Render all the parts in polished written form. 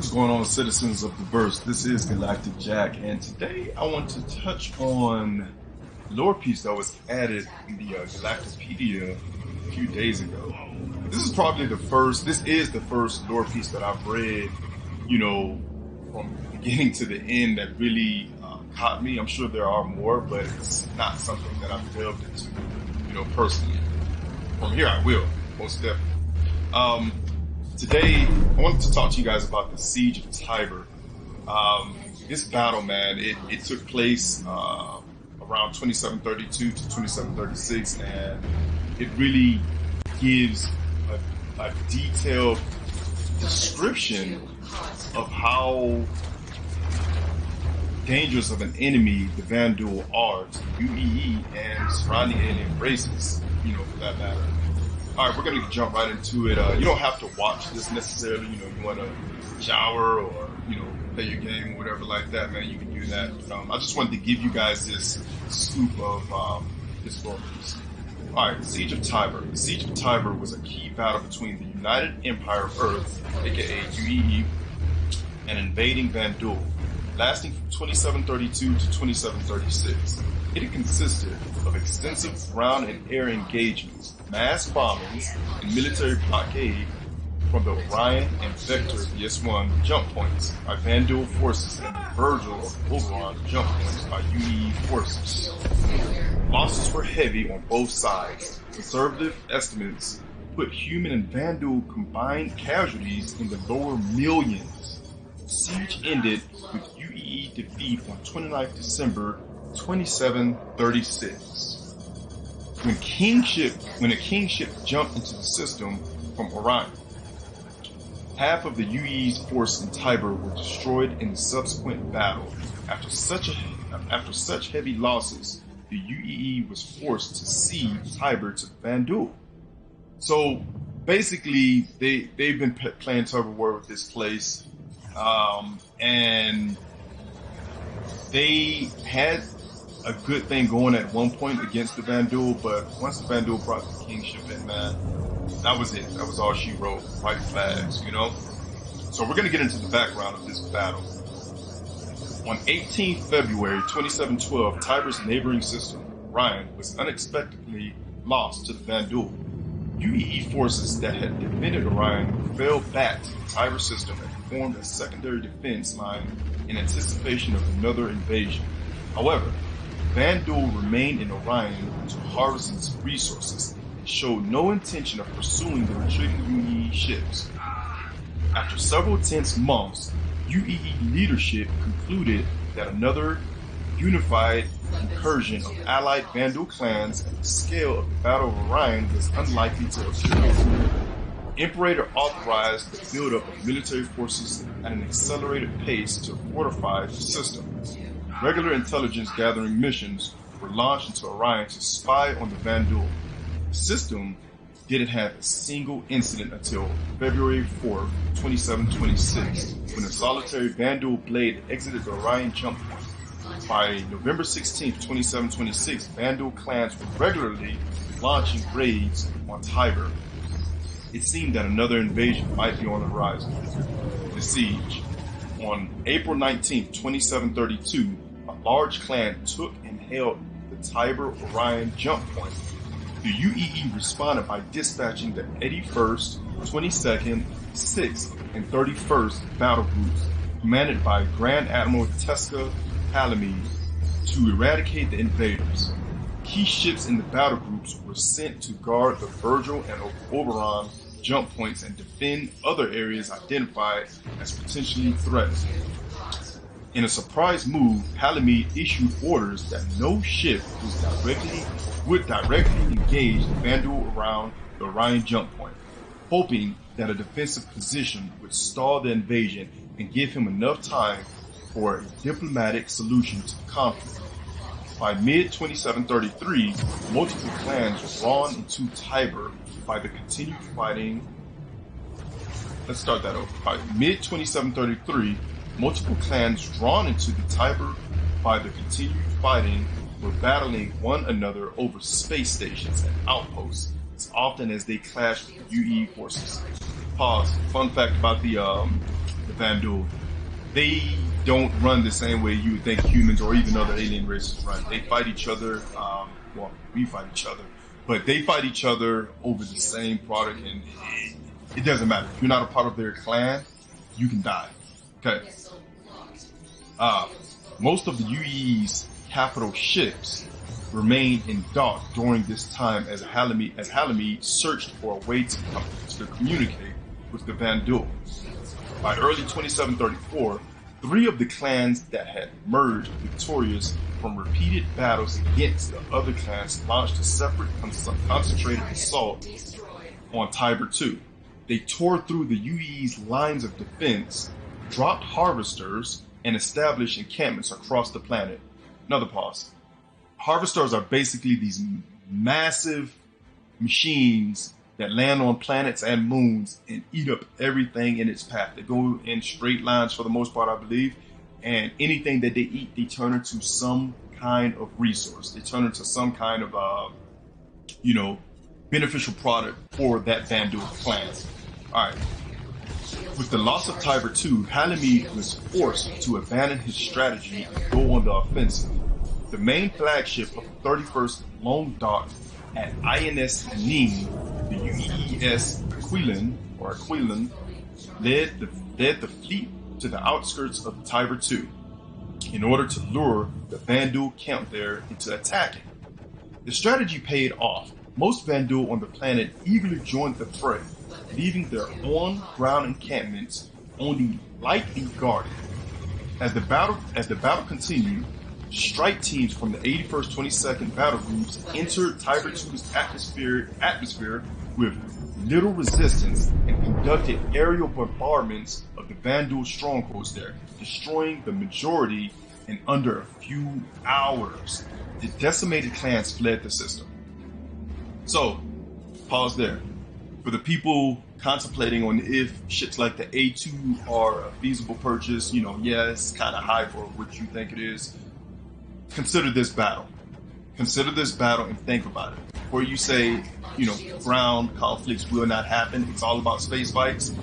What's going on, citizens of the verse? This is Galactic Jack, and today I want to touch on the lore piece that was added in the Galactapedia a few days ago. This is probably the first, this is the first lore piece that I've read, from beginning to the end that really caught me. I'm sure there are more, but it's not something that I've delved into, personally. From here I will, most definitely. Today, I wanted to talk to you guys about the Siege of Tiber. This battle, man, it took place around 2732 to 2736, and it really gives a detailed description of how dangerous of an enemy the Vanduul are to UEE and surrounding alien races, for that matter. All right, we're going to jump right into it. You don't have to watch this necessarily. You want to shower or, play your game or whatever like that, man. You can do that. I just wanted to give you guys this scoop of this lore piece. All right, Siege of Tiber. The Siege of Tiber was a key battle between the United Empire of Earth, aka UEE, and invading Vanduul, lasting from 2732 to 2736. It consisted of extensive ground and air engagements, mass bombings, and military blockade from the Orion and Vector VS-1 jump points by Vanduul forces and the Virgil of Oberon jump points by UEE forces. Losses were heavy on both sides. Conservative estimates put human and Vanduul combined casualties in the lower millions. The siege ended with UEE defeat on 29th December 2736. When a kingship jumped into the system from Orion. Half of the UEE's force in Tiber were destroyed in the subsequent battle. After such heavy losses, the UEE was forced to cede Tiber to Vanduul. So basically, they've been playing tug of war with this place, and they had a good thing going at one point against the Vanduul, but once the Vanduul brought the kingship in, man, that was it. That was all she wrote. White flags, So we're going to get into the background of this battle. On 18th February 2712, Tiber's neighboring system, Orion, was unexpectedly lost to the Vanduul. UEE forces that had defended Orion fell back to the Tiber system and formed a secondary defense line in anticipation of another invasion. However, Vanduul remained in Orion to harvest its resources and showed no intention of pursuing the retreating UEE ships. After several tense months, UEE leadership concluded that another unified incursion of allied Vanduul clans at the scale of the Battle of Orion was unlikely to occur. Imperator authorized the buildup of military forces at an accelerated pace to fortify the system. Regular intelligence gathering missions were launched into Orion to spy on the Vanduul. The system didn't have a single incident until February 4th, 2726, when a solitary Vanduul blade exited the Orion jump point. By November 16th, 2726, Vanduul clans were regularly launching raids on Tiber. It seemed that another invasion might be on the horizon. The siege. On April 19th, 2732, a large clan took and held the Tiber Orion jump point. The UEE responded by dispatching the 81st, 22nd, 6th, and 31st battle groups, commanded by Grand Admiral Tesca Palamede, to eradicate the invaders. Key ships in the battle groups were sent to guard the Virgil and Oberon jump points and defend other areas identified as potentially threats. In a surprise move, Palamede issued orders that no ship would directly engage the Vanduul around the Orion jump point, hoping that a defensive position would stall the invasion and give him enough time for a diplomatic solution to the conflict. By mid-2733, multiple clans were drawn into Tiber by the continued fighting. Let's start that over. By mid-2733, multiple clans drawn into the Tiber by the continued fighting were battling one another over space stations and outposts as often as they clashed with UE forces. Pause. Fun fact about the the Vanduul. They don't run the same way you would think humans or even other alien races run. They fight each other. Well, we fight each other, but they fight each other over the same product, and it doesn't matter. If you're not a part of their clan, you can die. Okay. Most of the UEE's capital ships remained in dock during this time as Halamede searched for a way to communicate with the Vanduul. By early 2734, 3 of the clans that had emerged victorious from repeated battles against the other clans launched a separate concentrated assault on Tiber II. They tore through the UEE's lines of defense, dropped harvesters, and established encampments across the planet. Another pause. Harvesters are basically these massive machines that land on planets and moons and eat up everything in its path. They go in straight lines for the most part, I believe, and anything that they eat, they turn into some kind of resource. They turn into some kind of, beneficial product for that Vanduul clan. All right. With the loss of Tiber II, Halamede was forced to abandon his strategy and go on the offensive. The main flagship of the 31st long docked at INS Ning, the UEES Aquilon, led the fleet to the outskirts of Tiber II in order to lure the Vanduul camp there into attacking. The strategy paid off. Most Vanduul on the planet eagerly joined the fray, leaving their on-ground encampments only lightly guarded. As the battle continued, strike teams from the 81st 22nd battle groups entered Tiber II's atmosphere with little resistance and conducted aerial bombardments of the Vanduul strongholds there, destroying the majority in under a few hours. The decimated clans fled the system. So, pause there. For the people contemplating on if ships like the A2 are a feasible purchase, it's kind of high for what you think it is. Consider this battle. Consider this battle and think about it. Before you say, ground conflicts will not happen, it's all about space fights.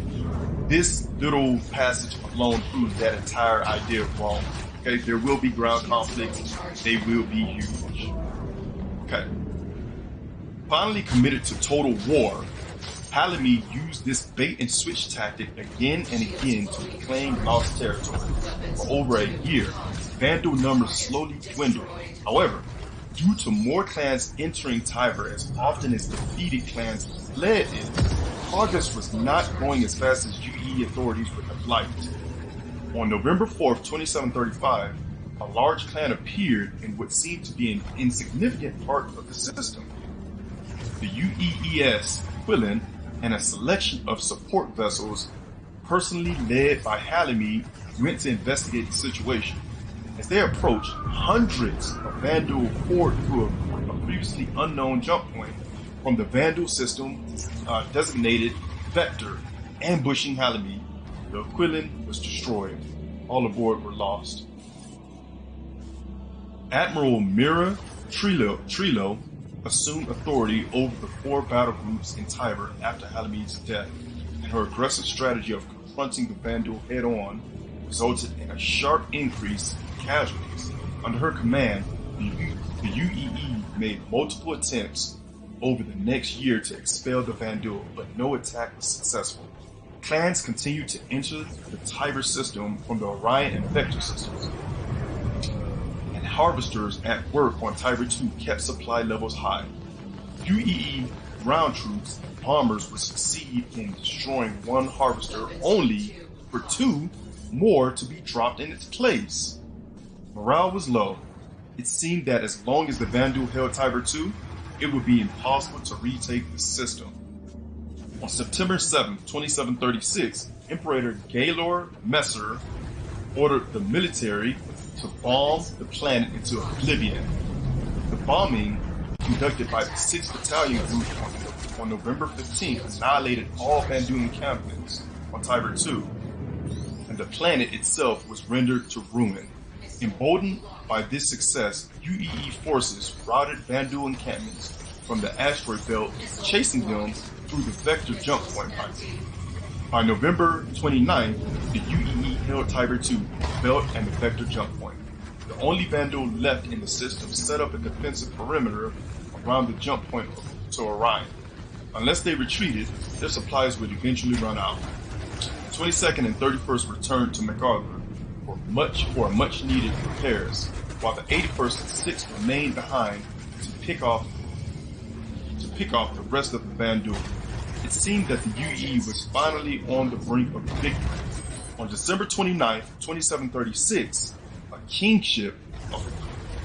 This little passage alone proves that entire idea wrong. Okay, there will be ground conflicts. They will be huge. Okay. Finally committed to total war, Halamede used this bait and switch tactic again and again to reclaim lost territory. For over a year, Vanduul numbers slowly dwindled. However, due to more clans entering Tiber as often as defeated clans fled it, progress was not going as fast as UEE authorities would have liked. On November 4th, 2735, a large clan appeared in what seemed to be an insignificant part of the system. The UEES Aquilon and a selection of support vessels, personally led by Halamede, went to investigate the situation. As they approached, hundreds of Vanduul poured through a previously unknown jump point from the Vanduul system designated Vector, ambushing Halamede. The Aquilon was destroyed. All aboard were lost. Admiral Mira Trilo assumed authority over the 4 battle groups in Tiber after Halamede's death, and her aggressive strategy of confronting the Vanduul head-on resulted in a sharp increase in casualties. Under her command, the UEE made multiple attempts over the next year to expel the Vanduul, but no attack was successful. Clans continued to enter the Tiber system from the Orion and Vector systems, and harvesters at work on Tiber II kept supply levels high. UEE ground troops and bombers would succeed in destroying 1 harvester only for 2 more to be dropped in its place. Morale was low. It seemed that as long as the Vanduul held Tiber II, it would be impossible to retake the system. On September 7, 2736, Emperor Gaylor Messer ordered the military to bomb the planet into oblivion. The bombing, conducted by the 6th Battalion Group on November 15th, annihilated all Vanduul encampments on Tiber II, and the planet itself was rendered to ruin. Emboldened by this success, UEE forces routed Vanduul encampments from the asteroid belt, chasing them through the Vector jump point. By November 29th, The UEE held Tiber 2, Belt, and the Vector jump point. The only Vanduul left in the system set up a defensive perimeter around the jump point to Orion. Unless they retreated, their supplies would eventually run out. The 22nd and 31st returned to MacArthur for much needed repairs, while the 81st and 6th remained behind to pick off the rest of the Vanduul. It seemed that the UEE was finally on the brink of victory. On December 29, 2736, a kingship,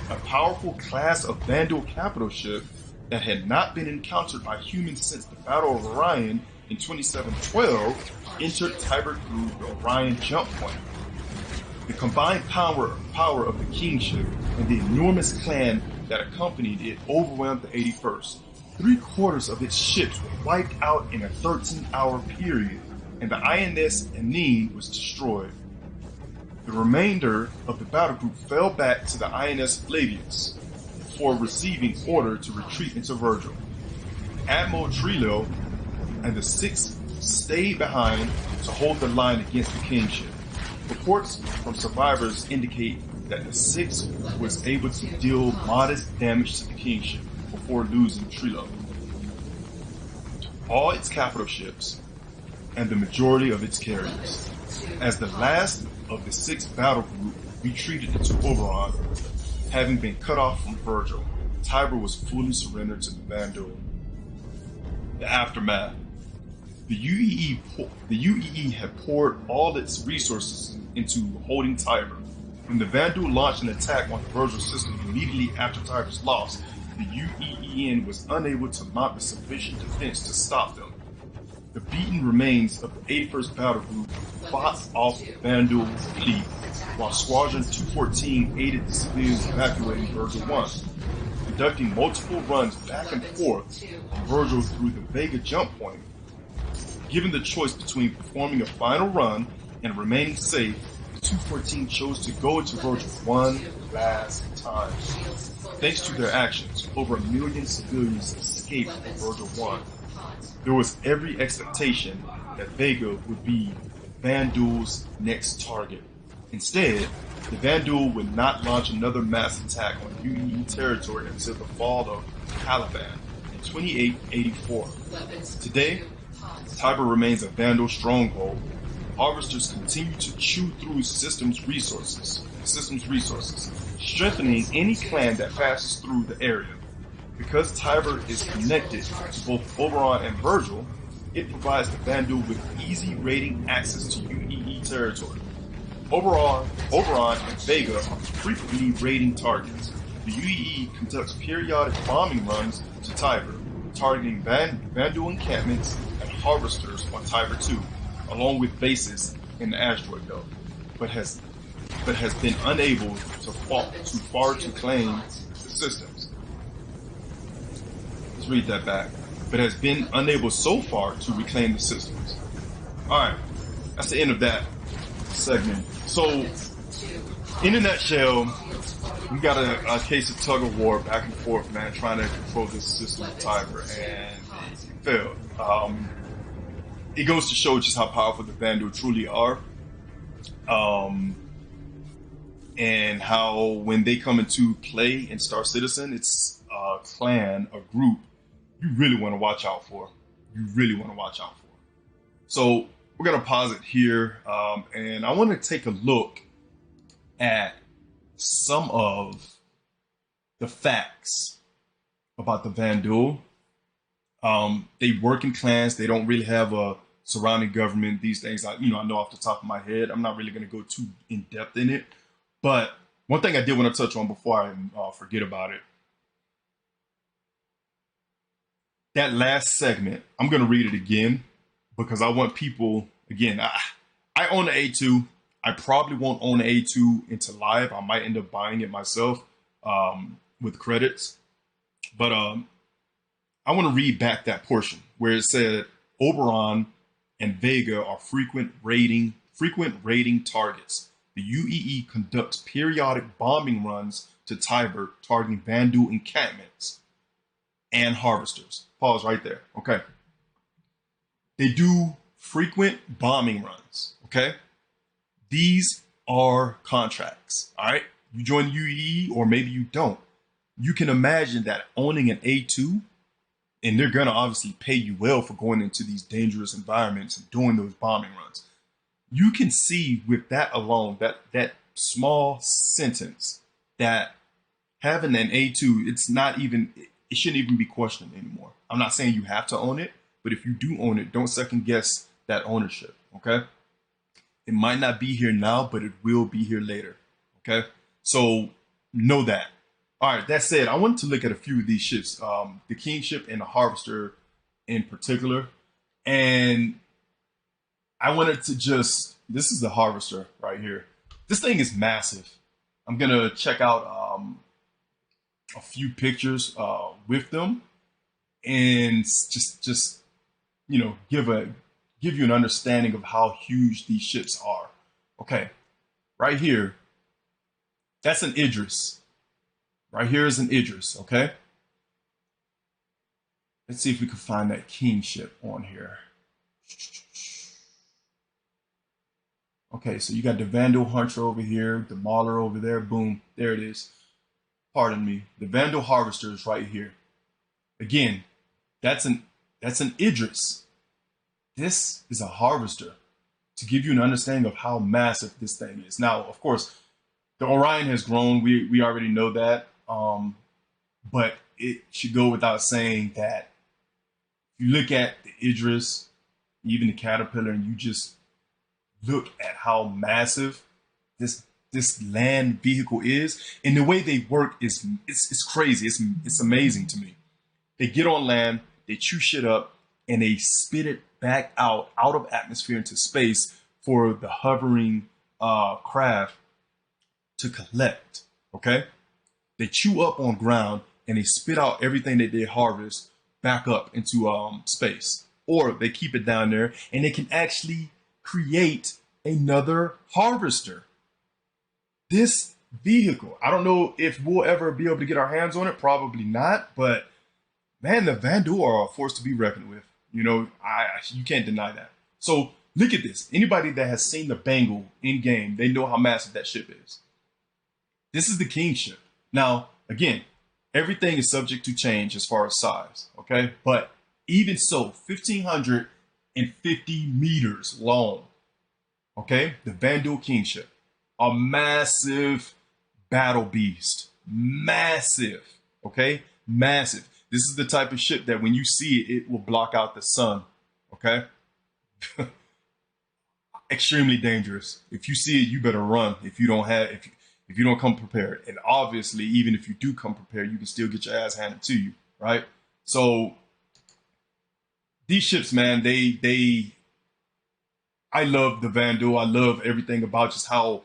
a powerful class of Vanduul capital ship that had not been encountered by humans since the Battle of Orion in 2712, entered Tiber through the Orion jump point. The combined power of the kingship and the enormous clan that accompanied it overwhelmed the 81st. 3/4 of its ships were wiped out in a 13-hour period, and the INS Anine was destroyed. The remainder of the battle group fell back to the INS Flavius before receiving order to retreat into Virgil. Admiral Trillo and the 6th stayed behind to hold the line against the kingship. Reports from survivors indicate that the 6th was able to deal modest damage to the kingship before losing Trillo. All its capital ships and the majority of its carriers. As the last of the 6th battle group retreated into Oberon, having been cut off from Virgil, Tiber was fully surrendered to the Vanduul. The aftermath. The UEE had poured all its resources into holding Tiber. When the Vanduul launched an attack on the Virgil system immediately after Tiber's loss, the UEEN was unable to mount a sufficient defense to stop them. The beaten remains of the 81st Battle Group fought off the Vanduul fleet, while Squadron 214 aided the civilians evacuating Virgil 1, conducting multiple runs back and forth from Virgil through the Vega jump point. Given the choice between performing a final run and remaining safe, the 214 chose to go into Virgil one last time. Thanks to their actions, over 1 million civilians escaped from Virgil 1. There was every expectation that Vega would be Vanduul's next target. Instead, the Vanduul would not launch another mass attack on UEE territory until the fall of Caliban in 2884. Today, Tiber remains a Vanduul stronghold. Harvesters continue to chew through the system's resources, strengthening any clan that passes through the area. Because Tiber is connected to both Oberon and Virgil, it provides the Vanduul with easy raiding access to UEE territory. Oberon and Vega are frequently raiding targets. The UEE conducts periodic bombing runs to Tiber, targeting Vanduul encampments and harvesters on Tiber 2, along with bases in the asteroid belt, but has been unable to claim the systems. Let's read that back. But has been unable so far to reclaim the systems. Alright, that's the end of that segment. So, in a nutshell, we got a case of tug of war back and forth, man, trying to control this system of Tiber, and it failed. It goes to show just how powerful the Vanduul truly are. And how when they come into play in Star Citizen, it's a clan, a group you really want to watch out for. So we're going to pause it here. And I want to take a look at some of the facts about the Vanduul. They work in clans. They don't really have a surrounding government. These things, I know off the top of my head. I'm not really going to go too in depth in it. But one thing I did want to touch on before I forget about it. That last segment, I'm going to read it again because I want people, again, I own an A2. I probably won't own an A2 into live. I might end up buying it myself with credits. But I want to read back that portion where it said Oberon and Vega are frequent raiding targets. The UEE conducts periodic bombing runs to Tiber, targeting Vanduul encampments and harvesters. Pause right there. Okay. They do frequent bombing runs. Okay. These are contracts. All right. You join UE or maybe you don't. You can imagine that owning an A2, and they're going to obviously pay you well for going into these dangerous environments and doing those bombing runs. You can see with that alone, that small sentence, that having an A2, it's not even, it shouldn't even be questioned anymore. I'm not saying you have to own it, but if you do own it, don't second guess that ownership, okay? It might not be here now, but it will be here later, okay? So know that. All right, that said, I wanted to look at a few of these ships, the Kingship and the Harvester in particular. And I wanted to just, this is the Harvester right here. This thing is massive. I'm going to check out a few pictures with them and just give you an understanding of how huge these ships are. Okay, right here, that's an Idris. Right here is an Idris, okay? Let's see if we can find that Kingship on here. Okay, so you got the Vanduul Hunter over here, the Mauler over there, boom, there it is. Pardon me, the Vanduul Harvester is right here. Again, that's an Idris. This is a Harvester, to give you an understanding of how massive this thing is. Now, of course, the Orion has grown. We already know that. But it should go without saying that if you look at the Idris, even the Caterpillar, and you just look at how massive this land vehicle is, and the way they work is it's crazy. It's amazing to me. They get on land, they chew shit up, and they spit it back out of atmosphere into space for the hovering craft to collect. Okay. They chew up on ground and they spit out everything that they harvest back up into space, or they keep it down there and they can actually create another harvester. This vehicle, I don't know if we'll ever be able to get our hands on it, probably not, but man, the Vandu are a force to be reckoned with. You know, you can't deny that. So look at this. Anybody that has seen the Bengal in game, they know how massive that ship is. This is the Kingship. Now, again, everything is subject to change as far as size, okay? But even so, 1,550 meters long, okay? The Vanduul Kingship, a massive battle beast, massive, okay? Massive. This is the type of ship that when you see it, it will block out the sun, okay? Extremely dangerous. If you see it, you better run. If you don't come prepared. And obviously, even if you do come prepared, you can still get your ass handed to you, right? So these ships, man, I love the Vanduul. I love everything about just how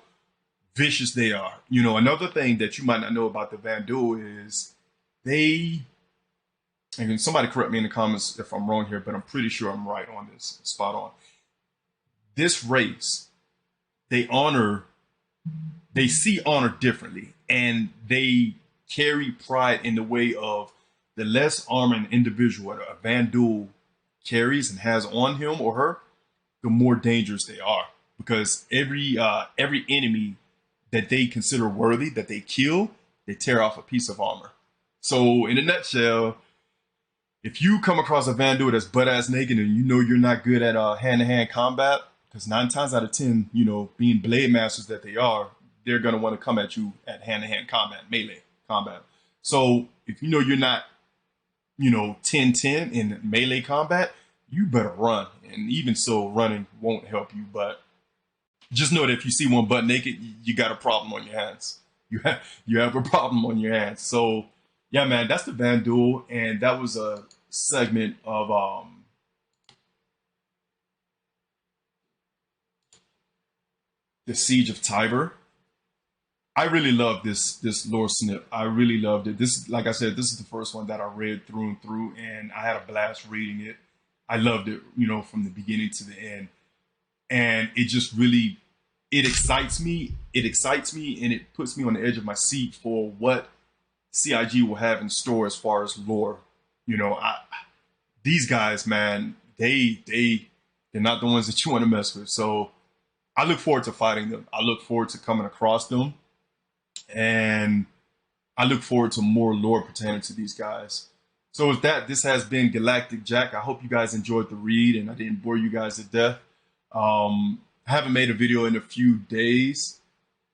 vicious they are. You know, another thing that you might not know about the Vanduul is and somebody correct me in the comments if I'm wrong here, but I'm pretty sure I'm right on this, spot on. This race, they see honor differently, and they carry pride in the way of the less armored individual a Vanduul carries and has on him or her, the more dangerous they are. Because every enemy that they consider worthy, that they kill, they tear off a piece of armor. So in a nutshell, if you come across a Vanduul that's butt-ass naked and you know you're not good at hand-to-hand combat, because 9 times out of 10, you know, being blade masters that they are, they're going to want to come at you at hand-to-hand combat, melee combat. So if you know you're not, 10-10 in melee combat, you better run. And even so, running won't help you. But just know that if you see one butt naked, you got a problem on your hands. You have a problem on your hands. So yeah, man, that's the Vanduul, and that was a segment of the Siege of Tiber. I really love this lore snip. I really loved it. This, like I said, this is the first one that I read through and through, and I had a blast reading it. I loved it, from the beginning to the end, and it just really, it excites me. It excites me, and it puts me on the edge of my seat for what CIG will have in store as far as lore. These guys, man, they're not the ones that you want to mess with. So I look forward to fighting them. I look forward to coming across them, and I look forward to more lore pertaining to these guys. So with that, this has been Galactic Jack. I hope you guys enjoyed the read and I didn't bore you guys to death. I haven't made a video in a few days,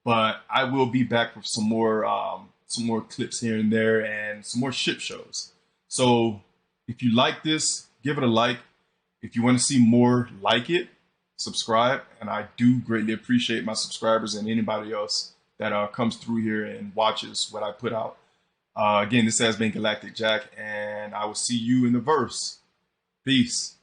but I will be back with some more clips here and there and some more ship shows. So if you like this, give it a like. If you want to see more like it, subscribe. And I do greatly appreciate my subscribers and anybody else that comes through here and watches what I put out. Again, this has been Galactic Jack, and I will see you in the verse. Peace.